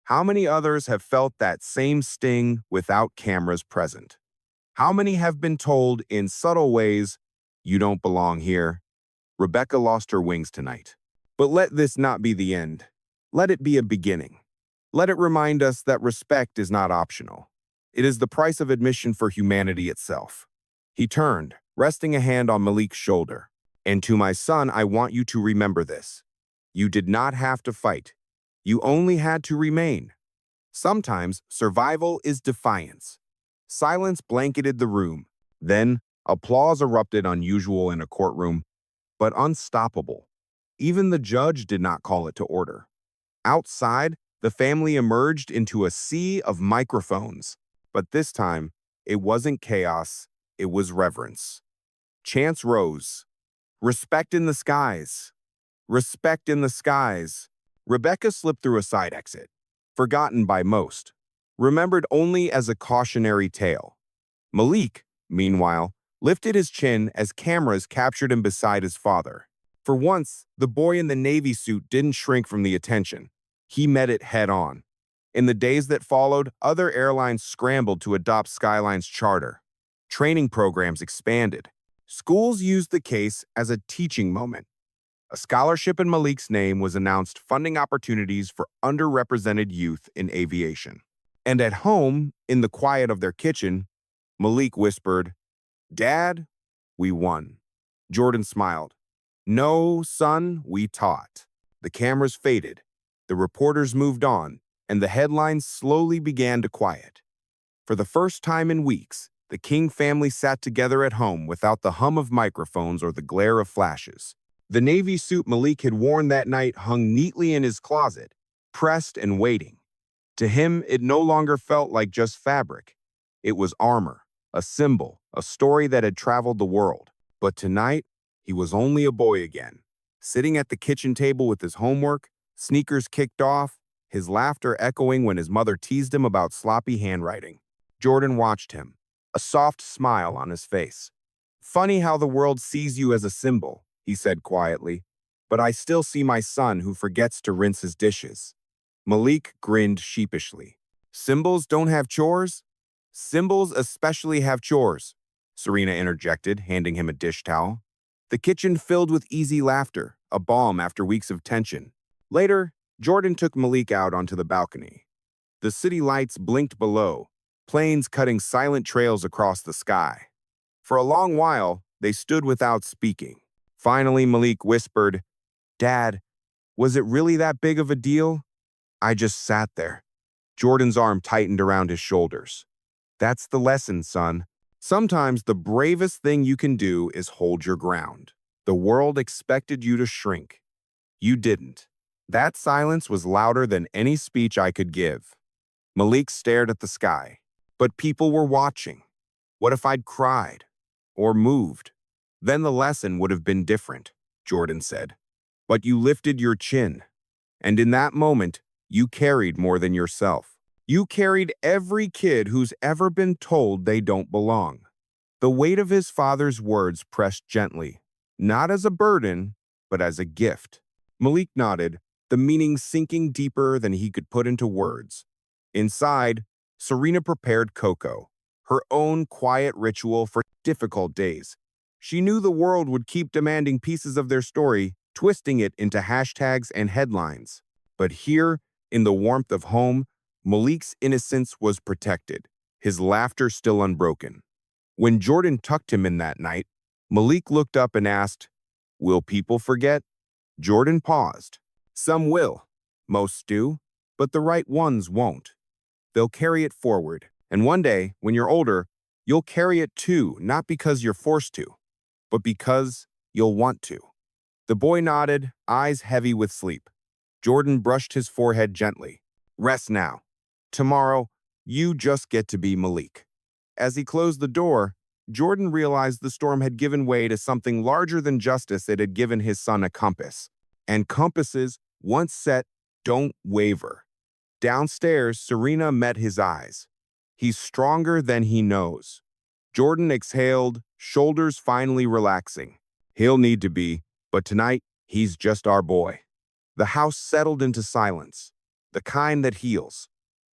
How many others have felt that same sting without cameras present? How many have been told in subtle ways, you don't belong here? Rebecca lost her wings tonight. But let this not be the end. Let it be a beginning. Let it remind us that respect is not optional. It is the price of admission for humanity itself. He turned, resting a hand on Malik's shoulder. And to my son, I want you to remember this. You did not have to fight. You only had to remain. Sometimes survival is defiance. Silence blanketed the room. Then applause erupted, unusual in a courtroom, but unstoppable. Even the judge did not call it to order. Outside, the family emerged into a sea of microphones. But this time, it wasn't chaos, it was reverence. Chants rose. Respect in the skies. Respect in the skies. Rebecca slipped through a side exit, forgotten by most, remembered only as a cautionary tale. Malik, meanwhile, lifted his chin as cameras captured him beside his father. For once, the boy in the Navy suit didn't shrink from the attention. He met it head-on. In the days that followed, other airlines scrambled to adopt Skyline's charter. Training programs expanded. Schools used the case as a teaching moment. A scholarship in Malik's name was announced, funding opportunities for underrepresented youth in aviation. And at home, in the quiet of their kitchen, Malik whispered, "Dad, we won." Jordan smiled. "No, son, we taught." The cameras faded. The reporters moved on, and the headlines slowly began to quiet. For the first time in weeks, the King family sat together at home without the hum of microphones or the glare of flashes. The Navy suit Malik had worn that night hung neatly in his closet, pressed and waiting. To him, it no longer felt like just fabric. It was armor, a symbol, a story that had traveled the world. But tonight, he was only a boy again, sitting at the kitchen table with his homework, sneakers kicked off, his laughter echoing when his mother teased him about sloppy handwriting. Jordan watched him, a soft smile on his face. "Funny how the world sees you as a symbol," he said quietly. But I still see my son who forgets to rinse his dishes. Malik grinned sheepishly. Symbols don't have chores? Symbols especially have chores, Serena interjected, handing him a dish towel. The kitchen filled with easy laughter, a balm after weeks of tension. Later, Jordan took Malik out onto the balcony. The city lights blinked below, planes cutting silent trails across the sky. For a long while, they stood without speaking. Finally, Malik whispered, Dad, was it really that big of a deal? I just sat there. Jordan's arm tightened around his shoulders. That's the lesson, son. Sometimes the bravest thing you can do is hold your ground. The world expected you to shrink. You didn't. That silence was louder than any speech I could give. Malik stared at the sky. But people were watching. What if I'd cried? Or moved? Then the lesson would have been different, Jordan said. But you lifted your chin. And in that moment, you carried more than yourself. You carried every kid who's ever been told they don't belong. The weight of his father's words pressed gently, not as a burden, but as a gift. Malik nodded, the meaning sinking deeper than he could put into words. Inside, Serena prepared cocoa, her own quiet ritual for difficult days. She knew the world would keep demanding pieces of their story, twisting it into hashtags and headlines. But here, in the warmth of home, Malik's innocence was protected, his laughter still unbroken. When Jordan tucked him in that night, Malik looked up and asked, Will people forget? Jordan paused. Some will. Most do. But the right ones won't. They'll carry it forward. And one day, when you're older, you'll carry it too, not because you're forced to, but because you'll want to. The boy nodded, eyes heavy with sleep. Jordan brushed his forehead gently. Rest now. Tomorrow, you just get to be Malik. As he closed the door, Jordan realized the storm had given way to something larger than justice. It had given his son a compass. And compasses, once set, don't waver. Downstairs, Serena met his eyes. He's stronger than he knows. Jordan exhaled, shoulders finally relaxing. He'll need to be, but tonight, he's just our boy. The house settled into silence, the kind that heals.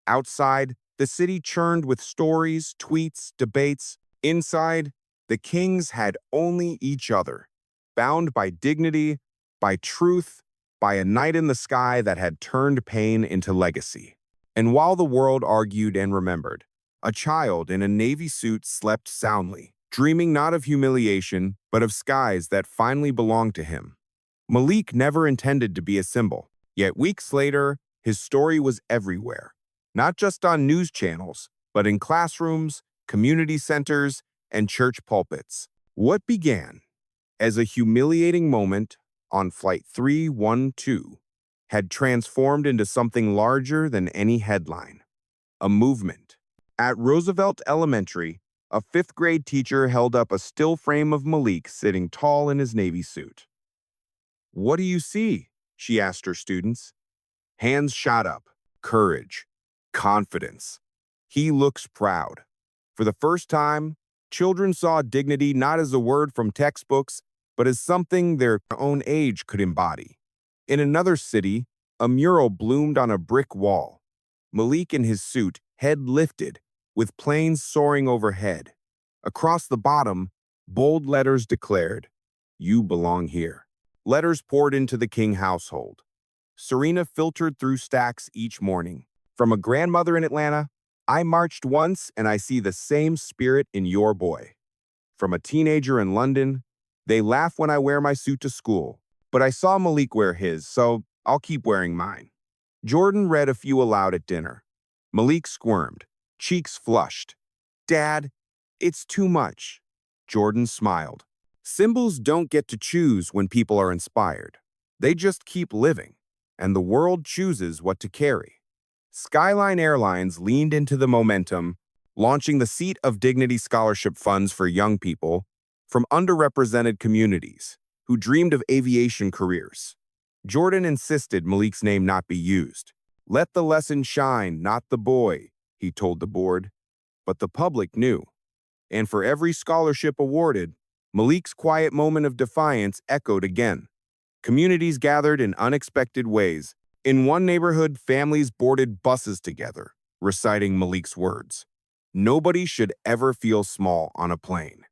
Outside, the city churned with stories, tweets, debates. Inside, the Kings had only each other, bound by dignity, by truth, by a night in the sky that had turned pain into legacy. And while the world argued and remembered, a child in a navy suit slept soundly, dreaming not of humiliation, but of skies that finally belonged to him. Malik never intended to be a symbol, yet weeks later, his story was everywhere. Not just on news channels, but in classrooms, community centers, and church pulpits. What began as a humiliating moment on Flight 312 had transformed into something larger than any headline. A movement. At Roosevelt Elementary, a fifth-grade teacher held up a still frame of Malik sitting tall in his Navy suit. What do you see? She asked her students. Hands shot up. Courage. Confidence. He looks proud. For the first time, children saw dignity not as a word from textbooks, but as something their own age could embody. In another city, a mural bloomed on a brick wall. Malik in his suit, head lifted, with planes soaring overhead. Across the bottom, bold letters declared, "You belong here." Letters poured into the King household. Serena filtered through stacks each morning. From a grandmother in Atlanta, I marched once and I see the same spirit in your boy. From a teenager in London, they laugh when I wear my suit to school, but I saw Malik wear his, so I'll keep wearing mine. Jordan read a few aloud at dinner. Malik squirmed, cheeks flushed. Dad, it's too much. Jordan smiled. Symbols don't get to choose when people are inspired. They just keep living, and the world chooses what to carry. Skyline Airlines leaned into the momentum, launching the Seat of Dignity Scholarship Funds for young people from underrepresented communities who dreamed of aviation careers. Jordan insisted Malik's name not be used. Let the lesson shine, not the boy, he told the board. But the public knew. And for every scholarship awarded, Malik's quiet moment of defiance echoed again. Communities gathered in unexpected ways. In one neighborhood, families boarded buses together, reciting Malik's words. Nobody should ever feel small on a plane.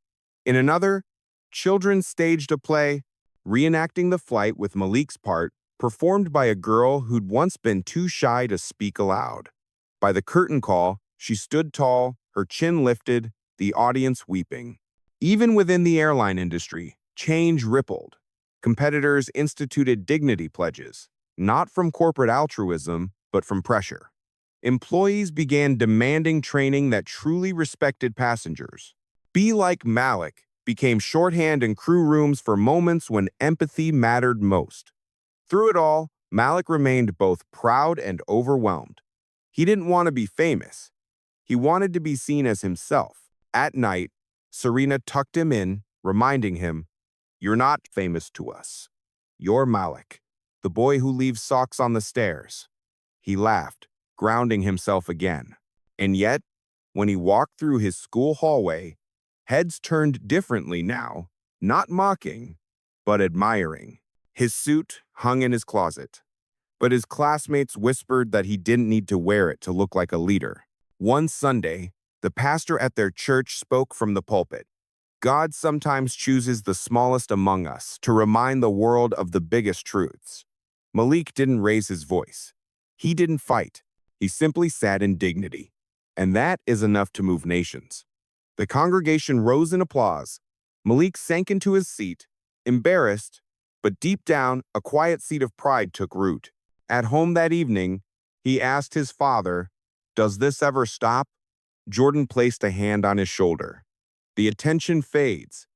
In another, children staged a play, reenacting the flight with Malik's part, performed by a girl who'd once been too shy to speak aloud. By the curtain call, she stood tall, her chin lifted, the audience weeping. Even within the airline industry, change rippled. Competitors instituted dignity pledges, not from corporate altruism, but from pressure. Employees began demanding training that truly respected passengers. Be like Malik became shorthand in crew rooms for moments when empathy mattered most. Through it all, Malik remained both proud and overwhelmed. He didn't want to be famous. He wanted to be seen as himself. At night, Serena tucked him in, reminding him, "You're not famous to us. You're Malik, the boy who leaves socks on the stairs." He laughed, grounding himself again. And yet, when he walked through his school hallway, heads turned differently now, not mocking, but admiring. His suit hung in his closet, but his classmates whispered that he didn't need to wear it to look like a leader. One Sunday, the pastor at their church spoke from the pulpit. God sometimes chooses the smallest among us to remind the world of the biggest truths. Malik didn't raise his voice. He didn't fight. He simply sat in dignity. And that is enough to move nations. The congregation rose in applause. Malik sank into his seat, embarrassed, but deep down, a quiet seed of pride took root. At home that evening, he asked his father, "Does this ever stop?" Jordan placed a hand on his shoulder. The attention fades,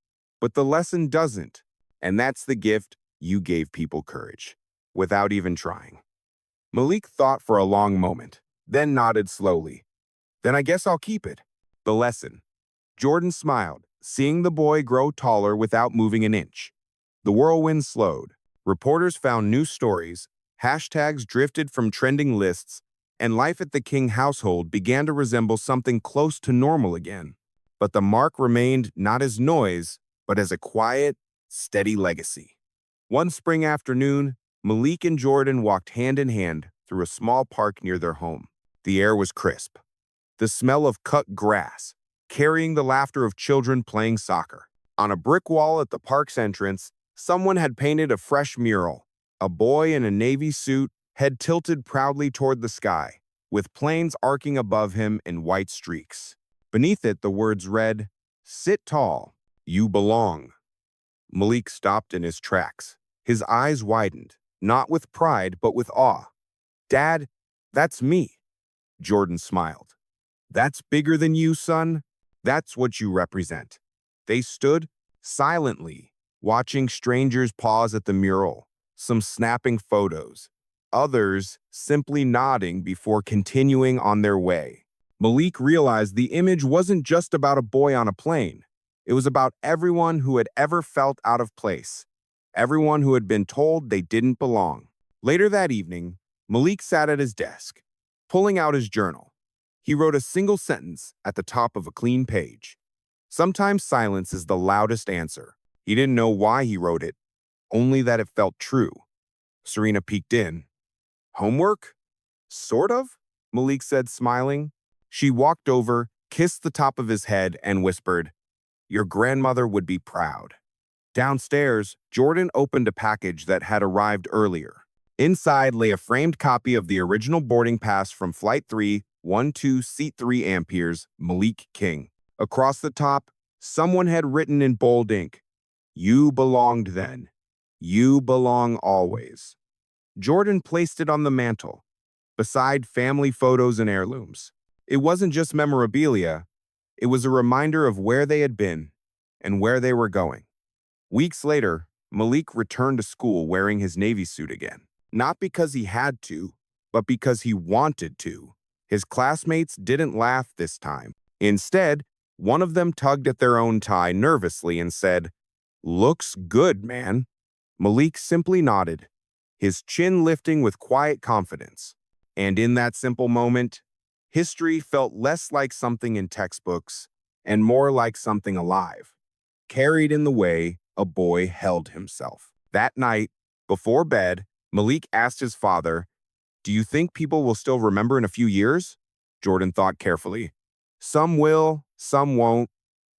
but the lesson doesn't. And that's the gift: you gave people courage, without even trying. Malik thought for a long moment, then nodded slowly. "Then I guess I'll keep it." The lesson. Jordan smiled, seeing the boy grow taller without moving an inch. The whirlwind slowed. Reporters found new stories, hashtags drifted from trending lists, and life at the King household began to resemble something close to normal again. But the mark remained not as noise, but as a quiet, steady legacy. One spring afternoon, Malik and Jordan walked hand in hand through a small park near their home. The air was crisp. The smell of cut grass, carrying the laughter of children playing soccer. On a brick wall at the park's entrance, someone had painted a fresh mural. A boy in a navy suit, head tilted proudly toward the sky, with planes arcing above him in white streaks. Beneath it, the words read, "Sit tall, you belong." Malik stopped in his tracks. His eyes widened, not with pride, but with awe. "Dad, that's me." Jordan smiled. "That's bigger than you, son. That's what you represent." They stood silently, watching strangers pause at the mural, some snapping photos, others simply nodding before continuing on their way. Malik realized the image wasn't just about a boy on a plane. It was about everyone who had ever felt out of place, everyone who had been told they didn't belong. Later that evening, Malik sat at his desk, pulling out his journal. He wrote a single sentence at the top of a clean page. Sometimes silence is the loudest answer. He didn't know why he wrote it, only that it felt true. Serena peeked in. "Homework?" "Sort of," Malik said, smiling. She walked over, kissed the top of his head, and whispered, "Your grandmother would be proud." Downstairs, Jordan opened a package that had arrived earlier. Inside lay a framed copy of the original boarding pass from Flight 312 Seat 3 Amperes, Malik King. Across the top, someone had written in bold ink, "You belonged then. You belong always." Jordan placed it on the mantel, beside family photos and heirlooms. It wasn't just memorabilia, it was a reminder of where they had been and where they were going. Weeks later, Malik returned to school wearing his Navy suit again. Not because he had to, but because he wanted to. His classmates didn't laugh this time. Instead, one of them tugged at their own tie nervously and said, "Looks good, man." Malik simply nodded, his chin lifting with quiet confidence. And in that simple moment, history felt less like something in textbooks and more like something alive. carried in the way a boy held himself. That night, before bed, Malik asked his father, "Do you think people will still remember in a few years?" Jordan thought carefully. "Some will, some won't.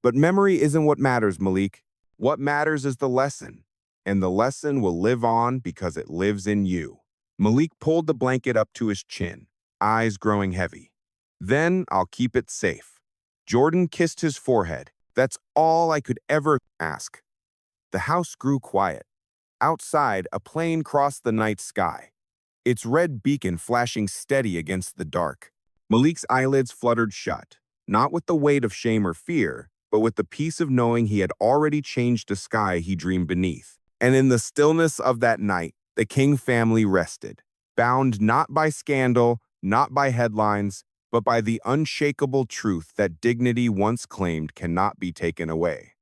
But memory isn't what matters, Malik. What matters is the lesson. And the lesson will live on because it lives in you." Malik pulled the blanket up to his chin, eyes growing heavy. "Then I'll keep it safe." Jordan kissed his forehead. "That's all I could ever ask." The house grew quiet. Outside, a plane crossed the night sky, its red beacon flashing steady against the dark. Malik's eyelids fluttered shut, not with the weight of shame or fear, but with the peace of knowing he had already changed the sky he dreamed beneath. And in the stillness of that night, the King family rested, bound not by scandal, not by headlines, but by the unshakable truth that dignity once claimed cannot be taken away.